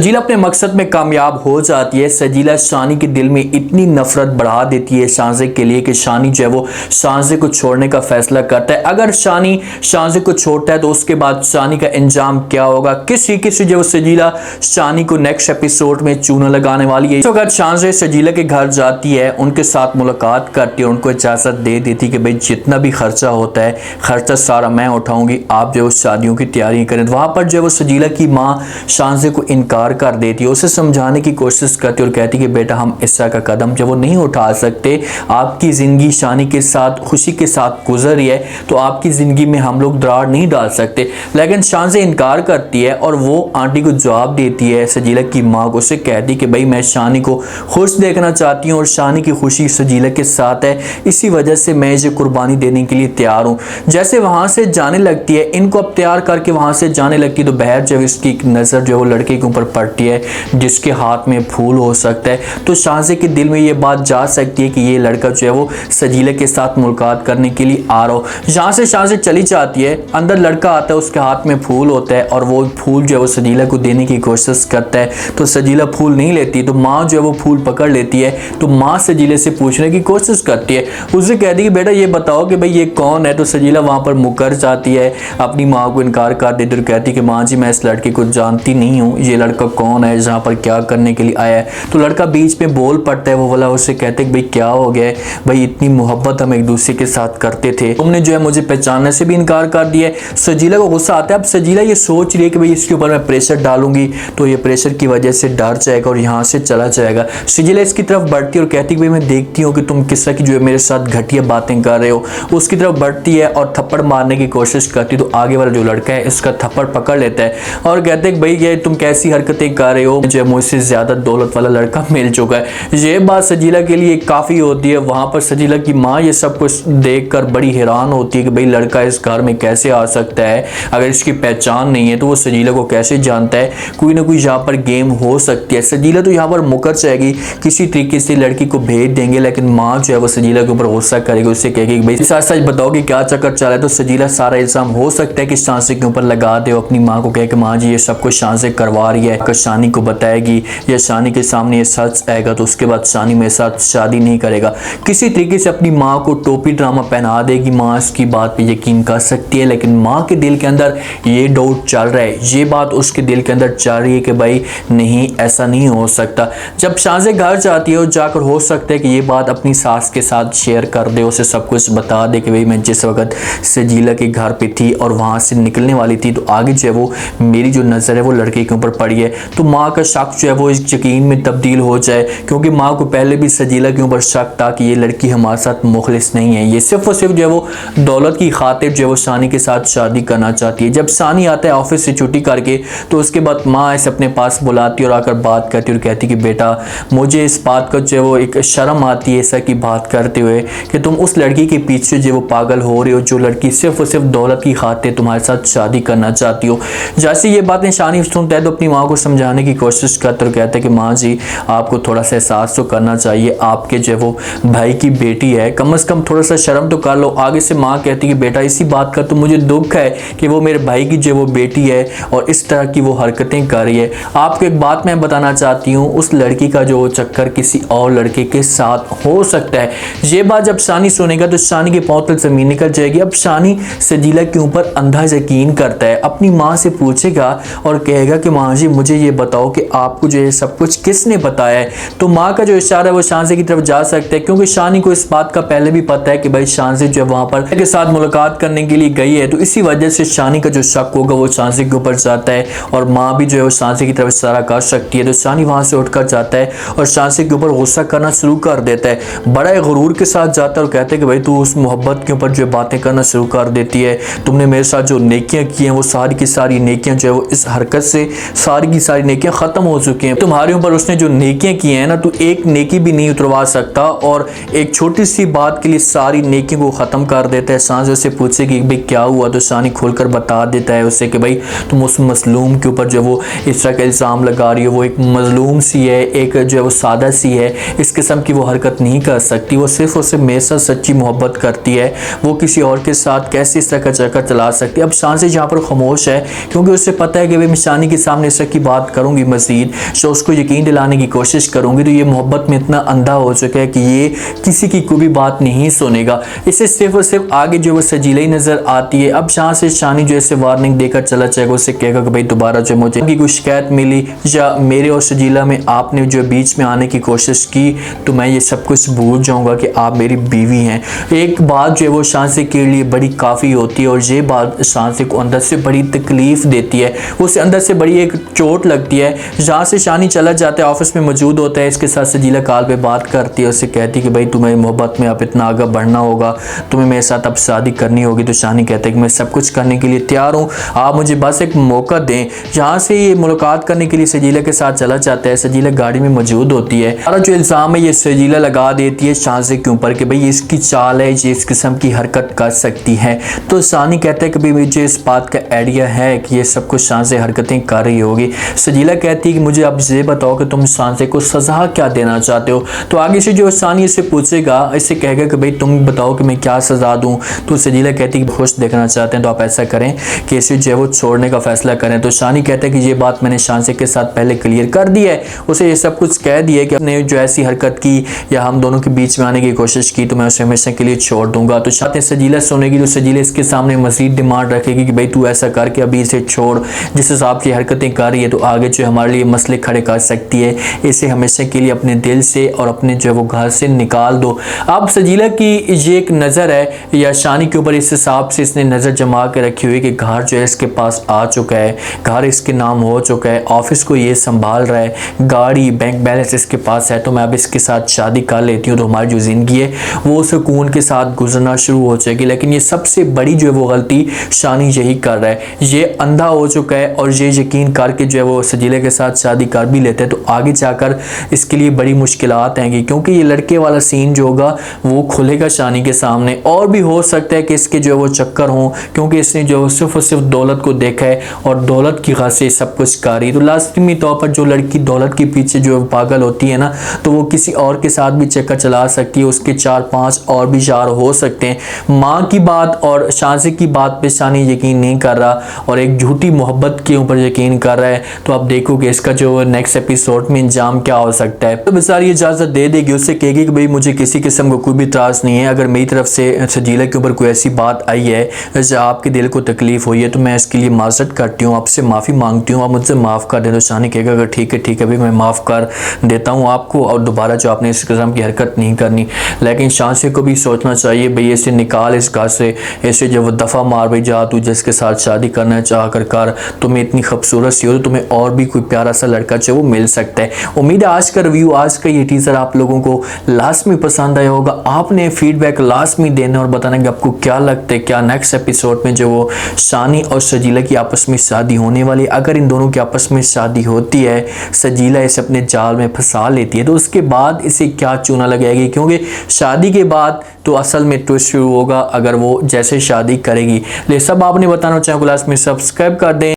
सजीला अपने मकसद में कामयाब हो जाती है। सजीला शानी के दिल में इतनी नफरत बढ़ा देती है शानजे के लिए कि शानी जो है वो शानजे को छोड़ने का फैसला करता है। अगर शानी शानजे को छोड़ता है तो उसके बाद शानी का इंजाम क्या होगा, किस तरीके से जो सजीला शानी को नेक्स्ट एपिसोड में चूना लगाने वाली है। तो अगर शानजे सजीला के घर जाती है, उनके साथ मुलाकात करती है, उनको इजाज़त दे देती है कि भाई जितना भी खर्चा होता है खर्चा सारा मैं उठाऊंगी, आप जो शादियों की तैयारी करें। वहाँ पर जो है वो सजीला की माँ शानजे को इनकार कर देती है, उसे समझाने की कोशिश करती है और कहती है कि बेटा हम इस तरह का कदम जब वो नहीं उठा सकते, आपकी ज़िंदगी शानी के साथ खुशी के साथ गुजर रही है तो आपकी ज़िंदगी में हम लोग दरार नहीं डाल सकते। लेकिन शानजे इनकार करती है और वो आंटी को जवाब देती है, सजीला की माँ को, उसे कहती कि भाई मैं शानी को खुश देखना चाहती हूँ और शानी की खुशी सजीला के साथ है, इसी वजह से मैं इसे कुर्बानी देने के लिए तैयार हूँ। जैसे वहाँ से जाने लगती है, इनको अब तैयार करके वहाँ से जाने लगती है तो बहर जब इसकी नज़र जो है वो लड़के के ऊपर पड़ती है जिसके हाथ में फूल हो सकता है, तो शानजे के दिल में ये बात जा सकती है कि ये लड़का जो है वो सजीला के साथ मुलाकात करने के लिए आ रहा हो। यहाँ से शानजे चली जाती है, अंदर लड़का आता है, उसके हाथ में फूल होता है और वो फूल जो है वो सजीला को देने की कोशिश करता है तो सजीला फूल नहीं लेती, तो माँ जो है वो फूल पकड़ लेती है। तो माँ सजीले से पूछने की कोशिश करती है, उससे कहती है कि बेटा ये बताओ कि भाई ये कौन है। तो सजीला वहाँ पर मुकर जाती है, अपनी माँ को इनकार कर देती है, कहती है कि माँ जी मैं इस लड़के को जानती नहीं हूँ, ये लड़का कौन है, जहाँ पर क्या करने के लिए आया है। तो लड़का बीच में बोल पड़ता है, वो वाला उससे कहते हैं कि भाई क्या हो गया है, भाई इतनी मोहब्बत हम एक दूसरे के साथ करते थे, तुमने जो है मुझे पहचानने से भी इनकार कर दिया है। सजीला को गुस्सा आता है। अब सजीला ये सोच रही है कि भाई इसके ऊपर मैं प्रेशर डालूंगी तो ये प्रेशर की वजह से डर जाएगा और यहाँ से चला जाएगा। सजीला इसकी तरफ बढ़ती है और कहती है भाई मैं देखती हूँ कि तुम किस तरह की जो है मेरे साथ घटिया बातें कर रहे हो। उसकी तरफ बढ़ती है और थप्पड़ मारने की कोशिश करती है तो आगे वाला जो लड़का है इसका थप्पड़ पकड़ लेता है और कहते हैं कि भाई ये तुम कैसी हरकतें कर रहे हो, जो मुझसे ज्यादा दौलत वाला लड़का मिल चुका है। ये बात सजीला के लिए काफी होती है। वहां पर सजीला की माँ ये सब कुछ देखकर बड़ी हैरान होती है कि भाई लड़का इस घर में कैसे आ सकता है, अगर इसकी पहचान नहीं है तो वो सजीला को कैसे जानता है, कोई ना कोई यहाँ पर गेम हो सकती है। सजीला तो यहाँ पर मुकर जाएगी, किसी तरीके से लड़की को भेज देंगे, लेकिन माँ जो है वो सजीला के ऊपर गुस्सा करेगी, उससे कहेगी भाई सच सच बताओ कि क्या चक्कर चल रहा है। तो सजीला सारा इल्जाम हो सकता है कि शानजे के ऊपर लगा दे, अपनी माँ को कहे कि माँ जी ये सब कुछ शानजे करवा रही है, अगर शानी को बताएगी या शानी के सामने ये सच आएगा तो उसके बाद शानी मेरे साथ शादी नहीं करेगा। किसी तरीके से अपनी माँ को टोपी ड्रामा पहना देगी, माँ इसकी बात पे यकीन कर सकती है। लेकिन माँ के दिल के अंदर ये डाउट चल रहा है, ये बात उसके दिल के अंदर चल रही है कि भाई नहीं ऐसा नहीं हो सकता। जब शानजे घर जाती है और जाकर हो सकता है कि ये बात अपनी सास के साथ शेयर कर दे, उसे सब कुछ बता दे कि भाई मैं जिस वक्त सजीला के घर पे थी और वहाँ से निकलने वाली थी तो आगे जो है वो मेरी जो नज़र है वो लड़के के ऊपर पड़ी है, तो माँ का शक जो है वो इस यकीन में तब्दील हो जाए। क्योंकि माँ को पहले भी सजीला के ऊपर शक था कि ये लड़की हमारे साथ मुखलिस नहीं है, ये सिर्फ और सिर्फ जो है वो दौलत की खातिर जो है वो शानी के साथ शादी करना चाहती है। जब शानी आता है ऑफिस से छुट्टी करके तो उसके बाद माँ इसे अपने पास बुलाती और आकर बात करती और कहती कि बेटा मुझे इस बात का जो है वो एक शर्म आती है ऐसा की बात करते हुए कि तुम उस लड़की के पीछे जो वो पागल हो रही हो, जो लड़की सिर्फ और सिर्फ दौलत की खातिर तुम्हारे साथ शादी करना चाहती हो। जैसे ये बातें शानी सुनता है तो अपनी माँ को समझाने की कोशिश करता और कहता है कि माँ जी आपको थोड़ा सा एहसास तो करना चाहिए, आपके जो वो भाई की बेटी है, कम से कम थोड़ा सा शर्म तो कर लो। आगे से माँ कहती है कि बेटा इसी बात का तो मुझे दुख है कि वो मेरे भाई की जो वो बेटी है और इस तरह की वो हरकतें कर रही है। आपको एक बात मैं बताना चाहती हूँ, उस लड़की का जो चक्कर किसी और लड़के के साथ हो सकता है। ये बात जब शानी सुनेगा तो शानी के पांव तक जमीन निकल जाएगी। अब शानी सजीला के ऊपर अंधा यकीन करता है, अपनी माँ से पूछेगा और कहेगा कि माँ जी मुझे ये बताओ कि आपको जो ये सब कुछ किसने बताया है। तो माँ का जो इशारा है वो शानजे की तरफ जा सकता है, क्योंकि शानी को इस बात का पहले भी पता है कि भाई शानजे जो वहाँ पर के साथ मुलाकात करने के लिए गई है, तो इसी वजह से शानी का जो शक होगा वो शानजे के ऊपर जाता है और माँ भी जो है वो शानजे की तरफ इशारा कर सकती है। तो शानी वहाँ से उठकर जाता है और शानजे के ऊपर गुस्सा करना शुरू कर देता है, बड़ा गुरूर के साथ जाता है और कहता है कि भाई तू उस मोहब्बत के ऊपर जो बातें करना शुरू कर देती है, तुमने मेरे साथ जो नेकियां की हैं वो सारी की सारी नेकियां जो है वो इस हरकत से सारी की सारी नेकियां खत्म हो चुकी हैं। तुम्हारे ऊपर उसने जो नेकियां की हैं ना, तू एक नेकी भी नहीं उतरवा सकता और एक छोटी सी बात के लिए सारी नेकियों को खत्म कर देता है। शानजे से पूछे कि भाई क्या हुआ, तो शानी खोलकर बता देता है उससे कि भाई तुम उस मजलूम के ऊपर जो वो इस तरह का इल्ज़ाम लगा रही हो, वो एक मजलूम सी है, एक जो है वो सादा सी है, इस किस्म की वो हरकत नहीं कर सकती, वो सिर्फ और सिर्फ मेरे साथ सच्ची मोहब्बत करती है, वो किसी और के साथ कैसे इस तरह का चक्कर चला सकती है। अब शानजे यहाँ पर खामोश है क्योंकि उसे पता है कि भाई शानी के सामने इस तरह की बात करूंगी मजीद, जो उसको यकीन दिलाने की कोशिश करूंगी, तो ये मोहब्बत में इतना अंधा हो चुका है कि ये किसी की कोई भी बात नहीं सुनेगा। इसे सिर्फ और सिर्फ आगे जो वो सजीला ही नजर आती है। अब जहाँ से शानी जो ऐसे वार्निंग देकर चला जाएगा, उससे कहेगा कि भाई दोबारा जो मुझे कोई शिकायत मिली या मेरे और सजीला में आपने जो बीच में आने की कोशिश की, तो मैं ये सब कुछ भूल जाऊंगा कि आप मेरी बीवी हैं। एक बात जो है वो शांसे के लिए बड़ी काफ़ी होती है, और ये बात शांसे को अंदर से बड़ी तकलीफ देती है, उसे अंदर से बड़ी एक चोट लगती है। जहाँ से शानी चला जाता है, ऑफिस में मौजूद होता है, इसके साथ सजीला कॉल पे बात करती है, उससे कहती है कि भाई तुम्हें मोहब्बत में अब इतना आगे बढ़ना होगा, तुम्हें मेरे साथ अब शादी करनी होगी। तो शानी कहता है कि मैं सब कुछ करने के लिए तैयार हूँ, आप मुझे बस एक मौका दें। यहाँ से ये मुलाकात करने के लिए सजीला के साथ चला जाता है। सजीला गाड़ी में मौजूद होती है। सारा जो इल्ज़ाम है ये सजीला लगा देती है शांसे के ऊपर कि भाई इसकी चाल है, ये इस किस्म की हरकत कर सकती है। तो शानी कहता है कि भाई मुझे इस बात का आइडिया है कि ये सब कुछ शांसे हरकतें कर रही होगी। सजीला कहती है कि मुझे अब ये बताओ कि तुम शांसे को सजा क्या देना चाहते हो। तो आगे से जो शानी इससे पूछेगा, इससे कहेगा कि भाई तुम बताओ कि मैं क्या सजा दूं। तो सजीला कहती है कि खुश देखना चाहते हैं तो आप ऐसा करें कि इसे जो है वो छोड़ने का फैसला करें। तो शानी कहता है कि ये बात मैंने शांसे के साथ पहले क्लियर कर दी है, उसे ये सब कुछ कह दिया कि अपने जो ऐसी हरकत की या हम दोनों के बीच में आने की कोशिश की तो मैं उसे हमेशा के लिए छोड़ दूंगा। तो शायद सजीला सुनेगी तो सजीला इसके सामने मजीद डिमांड रखेगी कि भाई तू ऐसा करके अभी इसे छोड़, जिस हिसाब की हरकतें कर रही है तो आगे जो हमारे लिए मसले खड़े कर सकती है, इसे हमेशा के लिए अपने दिल से और अपने जो वो घर से निकाल दो। अब सजीला की ये एक नज़र है या शानी के ऊपर, इस हिसाब से इसने नज़र जमा के रखी हुई कि घर जो है इसके पास आ चुका है, घर इसके नाम हो चुका है, ऑफिस को ये संभाल रहा है, गाड़ी बैंक बैलेंस इसके पास है, तो मैं अब इसके साथ शादी कर लेती हूँ तो हमारी जो ज़िंदगी है वो सुकून के साथ गुजरना शुरू हो जाएगी। लेकिन ये सबसे बड़ी जो है वो गलती शानी यही कर रहा है, ये अंधा हो चुका है और ये यकीन करके जो है वो सजीले के साथ शादी कर भी लेते हैं तो आगे जाकर इसके लिए बड़ी मुश्किलात आएंगी, क्योंकि ये लड़के वाला सीन जो होगा वो खुलेगा शानी के सामने। और भी हो सकता है कि इसके जो है वो चक्कर हों, क्योंकि इसने जो सिर्फ और सिर्फ दौलत को देखा है और दौलत की खास से सब कुछ कर रही है। तो लाजमी तौर पर जो लड़की दौलत के पीछे जो पागल होती है ना, तो वो किसी और के साथ भी चक्कर चला सकती है, उसके 4-5 और भी यार हो सकते हैं। माँ की बात और शांसे की बात पे शानी यकीन नहीं कर रहा और एक झूठी मोहब्बत के ऊपर यकीन कर रहा है। तो आप देखोगे इसका जो नेक्स्ट एपिसोड में इंजाम क्या हो सकता है। तो बेचारी इजाज़त दे देगी, उससे कहेगी कि भाई मुझे किसी किस्म का कोई भी त्रास नहीं है, अगर मेरी तरफ से सजीला के ऊपर कोई ऐसी बात आई है जैसे आपके दिल को तकलीफ हुई है तो मैं इसके लिए माजरत करती हूँ, आपसे माफ़ी मांगती हूँ, आप मुझसे माफ़ कर दें। तो शानी कहेगा अगर ठीक है भाई मैं माफ़ कर देता हूँ आपको और दोबारा जो आपने इस किस्म की हरकत नहीं करनी। लेकिन शांसे को भी सोचना चाहिए भाई इसे निकाल इस घर से, ऐसे जब वो दफ़ा मार भाई जा तू जिसके साथ शादी करना चाह कर तुम्हें इतनी खूबसूरत सी हो तो तुम्हें और भी कोई प्यारा सा लड़का जो वो मिल सकता है। उम्मीद है आज का रिव्यू, आज का ये टीज़र आप लोगों को लास्ट में पसंद आया होगा। आपने फीडबैक लास्ट में देना और बताना कि आपको क्या लगता है, क्या नेक्स्ट एपिसोड में जो वो शानी और सजीला की आपस में शादी होने वाली, अगर इन दोनों की आपस में शादी होती है, सजीला इसे अपने जाल में फंसा लेती है तो उसके बाद इसे क्या चूना लगाएगी, क्योंकि शादी के बाद तो असल में ट्विस्ट शुरू होगा अगर वो जैसे शादी करेगी। ये सब आपने बताना चाहो क्लास में सब्सक्राइब कर दें।